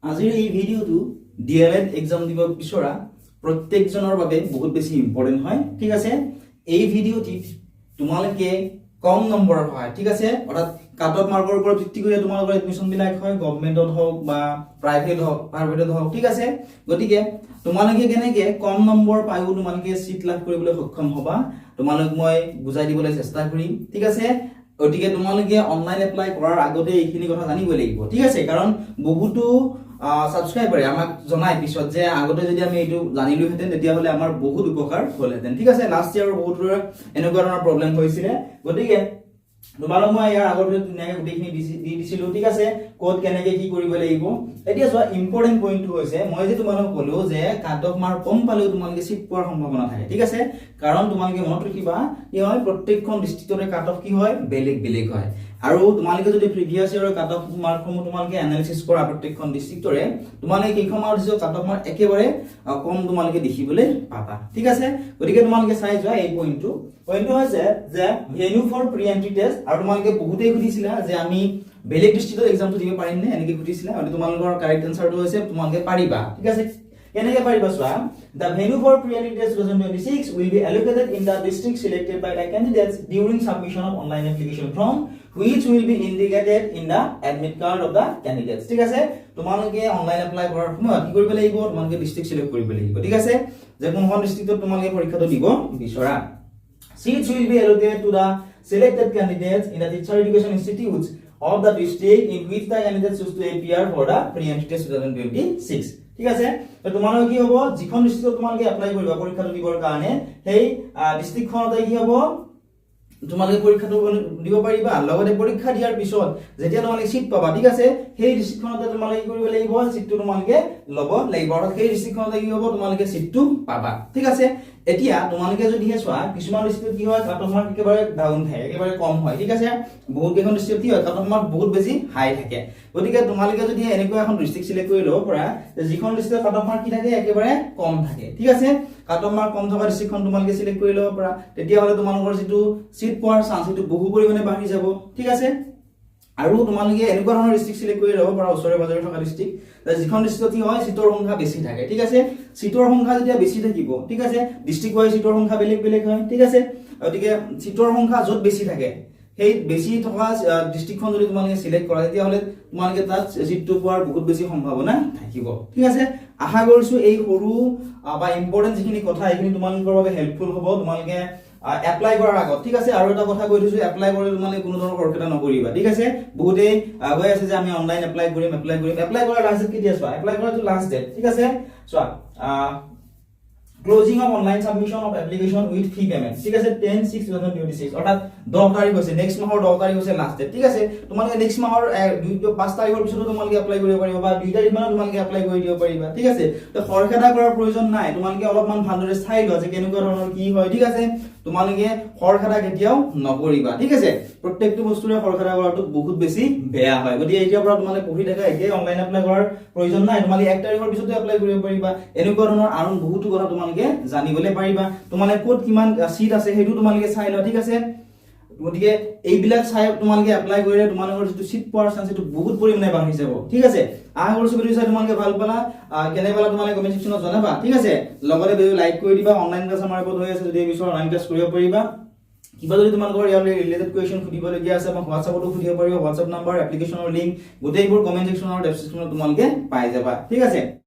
আজিৰ এই ভিডিঅ'টো ডিএলএড এক্সাম দিব বিচৰা প্ৰত্যেকজনৰ বাবে বহুত বেছি ইম্পৰ্টেন্ট হয় ঠিক আছে এই ভিডিঅ'টিত তোমালোকে কম নম্বৰ হয় ঠিক আছে অৰ্থাৎ কাট অফ মাৰ্কৰ ওপৰত ভিত্তি কৰি তোমালোকৰ এডমিশন বিলাক হয় গভৰ্ণমেন্টত হওক বা প্ৰাইভেটত হওক ঠিক আছে গতিকে তোমালোকে কেনেকে কম নম্বৰ পাইও তোমালোকে সিট লাভ কৰিবলৈ সক্ষম হবা তোমালোক মই বুজাই দিবলৈ চেষ্টা কৰিম ঠিক আছে গতিকে তোমালোকে অনলাইন এপ্লাই কৰাৰ আগতে এইখিনি কথা জানিব লাগিব ঠিক আছে কাৰণ বহুতো সাবস্ক্ৰাইবাৰে আমাক জনাই পিছত যে আগতে যদি আমি এইটো জানিলো হেতেন তেতিয়া হলে আমাৰ বহুত উপকাৰ হলহেতেন ঠিক আছে লাষ্ট ইয়াৰ বহুত এনেকুৱা ধৰণৰ প্ৰবলেম হৈছিল গতিকে তোমালোক মই ইয়াৰ আগতে ধুনীয়াকৈ গোটেইখিনি দি দিছিলো ঠিক আছে কোড কেনেকৈ কি কৰিব লাগিব এতিয়া চোৱা ইম্পৰ্টেন্ট পইণ্টটো হৈছে মই যে তোমালোক কলো যে কাট অফ মাৰ্ক কম পালেও তোমালোকে সিট পোৱাৰ সম্ভাৱনা থাকে ঠিক আছে কাৰণ তোমালোকে মনত ৰাখিবা কি হয় প্ৰত্যেকখন ডিস্ট্ৰিক্টৰে কাট অফ কি হয় বেলেগ হয় আৰু তোমালোকে যদি প্ৰিভিয়াস ইয়াৰৰ কাট অফ মাৰ্ক সমূহ তোমালোকে এনালাইসিস কৰা প্ৰত্যেকখন ডিস্ট্ৰিক্টৰে তোমালোকে কেইখনৰ দিছো কাট অফ মাৰ্ক একেবাৰে কম তোমালোকে দেখিবলৈ পাবা ঠিক আছে গতিকে তোমালোকে চাই যোৱা এই পইণ্টটো হৈছে যে venue for pre entry test আৰু তোমালোকে বহুতেই সুধিছিলা যে আমি বেলেগ ডিস্ট্ৰিক্টৰ এক্সামটো দিব পাৰিম নে এনেকৈ সুধিছিলা আৰু তোমালোকৰ কাৰেক্ট আনসাৰটো হৈছে তোমালোকে পাৰিবা ঠিক আছে কেনেকৈ পাৰিবা চোৱা the venue for pre-entry test 2026 will be allocated in the district selected by the candidates during submission of online application form which will be indicated in the admit card of the candidates ঠিক আছে তোমালোকে online apply কৰাৰ সময়ত কি কৰিব লাগিব তোমালোকে district select কৰিব লাগিব ঠিক আছে যে কোনখন ডিস্ট্ৰিক্টত তোমালোকে পৰীক্ষাটো দিব বিচৰা seats will be allocated to the selected candidates in the teacher education institutes of the district in which the candidates choose to appear for the pre-entry test 2026 ঠিক আছে তো তোমালোকে কি হ'ব যিখন ডিস্ট্ৰিক্টত তোমালোকে এপ্লাই কৰিবা পৰীক্ষাটো দিবৰ কাৰণে সেই ডিস্ট্ৰিক্টখনতে কি হ'ব তোমালোকে পৰীক্ষাটো দিব পাৰিবা লগতে পৰীক্ষা দিয়াৰ পিছত যেতিয়া তোমালোকে সিট পাবা ঠিক আছে সেই ডিস্ট্ৰিক্টখনতে তোমালোকে কৰিব লাগিব সিটটো তোমালোকে ল'ব লাগিব আৰু সেই ডিস্ট্ৰিক্টখনতে কি হ'ব তোমালোকে সিটটো পাবা ঠিক আছে এতিয়া তোমালোকে যদি চোৱা কিছুমান ডিস্ট্ৰিক্টত কি হয় কাট অফ মাৰ্ক একেবাৰে ডাউন থাকে একেবাৰে কম হয় ঠিক আছে বহুত কেইখন ডিস্ট্ৰিক্টত কি হয় কাট অফ মাৰ্ক বহুত বেছি হাই থাকে গতিকে তোমালোকে যদি এনেকুৱা এখন ডিস্ট্ৰিক্ট সিলেক্ট কৰি ল'ব পাৰা যিখন ডিস্ট্ৰিক্টত কাট অফ মাৰ্ক কি থাকে একেবাৰে কম থাকে ঠিক আছে কাট অফ মাৰ্ক কম থকা ডিস্ট্ৰিক্টখন তোমালোকে সিলেক্ট কৰি ল'ব পাৰা তেতিয়া হলে তোমালোকৰ যেটো সিট পোৱাৰ চান্স এটো বহু পৰিমাণে বাঢ়ি যাব ঠিক আছে আৰু তোমালোকে এনেকুৱা ধৰণৰ ডিস্ট্ৰিক্ট সিলেক্ট কৰি ল'ব পাৰা ওচৰে পাজৰে থকা ডিস্ট্ৰিক্ট যিখন ডিস্ট্ৰিক্টত কি হয় সিটৰ সংখ্যা বেছি থাকে ঠিক আছে সিটৰ সংখ্যা যেতিয়া বেছি থাকিব ঠিক আছে ডিস্ট্ৰিক্ট ওয়াইজ সিটৰ সংখ্যা বেলেগ হয় ঠিক আছে গতিকে সিটৰ সংখ্যা য'ত বেছি থাকে সেই বেছি থকা ডিস্ট্ৰিক্টখন যদি তোমালোকে সিলেক্ট কৰা তেতিয়া হলে তোমালোকে তাত সিটটো পোৱাৰ বহুত বেছি সম্ভাৱনা থাকিব ঠিক আছে আশা কৰিছো এই সৰু বা ইম্পৰ্টেন্ট যিখিনি কথা এইখিনি তোমালোকৰ বাবে হেল্পফুল হ'ব তোমালোকে এপ্লাই কৰাৰ আগত ঠিক আছে আৰু এটা কথা কৈ দিছো এপ্লাই কৰি তোমালোকে কোনো ধৰণৰ খৰখেদা নকৰিবা ঠিক আছে বহুতে গৈ আছে যে আমি অনলাইন এপ্লাই কৰিম এপ্লাই কৰাৰ লাষ্ট ডেট কেতিয়া চোৱা এপ্লাই কৰাৰ লাষ্ট ডেট ঠিক আছে চোৱা closing of online submission of application with fee payment ঠিক আছে 10/6/2026 অৰ্থাৎ 10 তাৰিখ হৈছে নেক্সট মাহৰ 10 তাৰিখ হৈছে লাষ্ট ডেট ঠিক আছে তোমালোকে নেক্সট মাহৰ 5 তাৰিখৰ পিছত তোমালোকে এপ্লাই কৰিব পাৰিবা বা 2 তাৰিখ মানত তোমালোকে এপ্লাই কৰি দিব পাৰিবা ঠিক আছে তো খৰখেদা কৰাৰ প্ৰয়োজন নাই তোমালোকে অলপমান ভালদৰে চাই লোৱা যে কেনেকুৱা ধৰণৰ কি হয় ঠিক আছে তোমালোকে খৰখেদা কেতিয়াও নকৰিবা ঠিক আছে প্ৰত্যেকটো বস্তুৰে খৰখেদা কৰাটো বহুত বেছি বেয়া হয় গতিকে এতিয়াৰ পৰা তোমালোকে পঢ়ি থাকা এতিয়া অনলাইন এপ্লাই কৰাৰ প্ৰয়োজন নাই তোমালোকে 1 তাৰিখৰ পিছতে এপ্লাই কৰিব পাৰিবা এনেকুৱা ধৰণৰ আৰু বহুতো কথা তোমালোকে জানিবলৈ পাৰিবা তোমালোকে ক'ত কিমান সিট আছে হেতু তোমালোকে চাই লোৱা ঠিক আছে গতিকে এইবিলাক চাই তোমালোকে এপ্লাই কৰিলে তোমালোকৰ যেটো সিট পোৱাৰ চান্স এটো বহুত পৰিমাণে বাঢ়ি যাব ঠিক আছে আশা কৰিছো ভিডিও চাই তোমালোকে ভাল পালা কেনে পালা তোমালোকে কমেন্ট সেকশনত জনাবা ঠিক আছে লগতে ভিডিও লাইক কৰি দিবা অনলাইন ক্লাছ আমাৰ ওপৰত হৈ আছে যদি এই বিষয়ে অনলাইন ক্লাছ কৰিব পাৰিবা কিবা যদি তোমালোকৰ ইয়াৰ ৰিলেটেড কোৱেশ্চন সুধিবলগীয়া আছে বা হোৱাটছআপতো সুধিব পাৰিবা হোৱাটছআপ নম্বৰ এপ্লিকেশনৰ লিংক গোটেইবোৰ কমেন্ট সেকশনৰ ডেসক্ৰিপচনত তোমালোকে পাই যাবা ঠিক আছে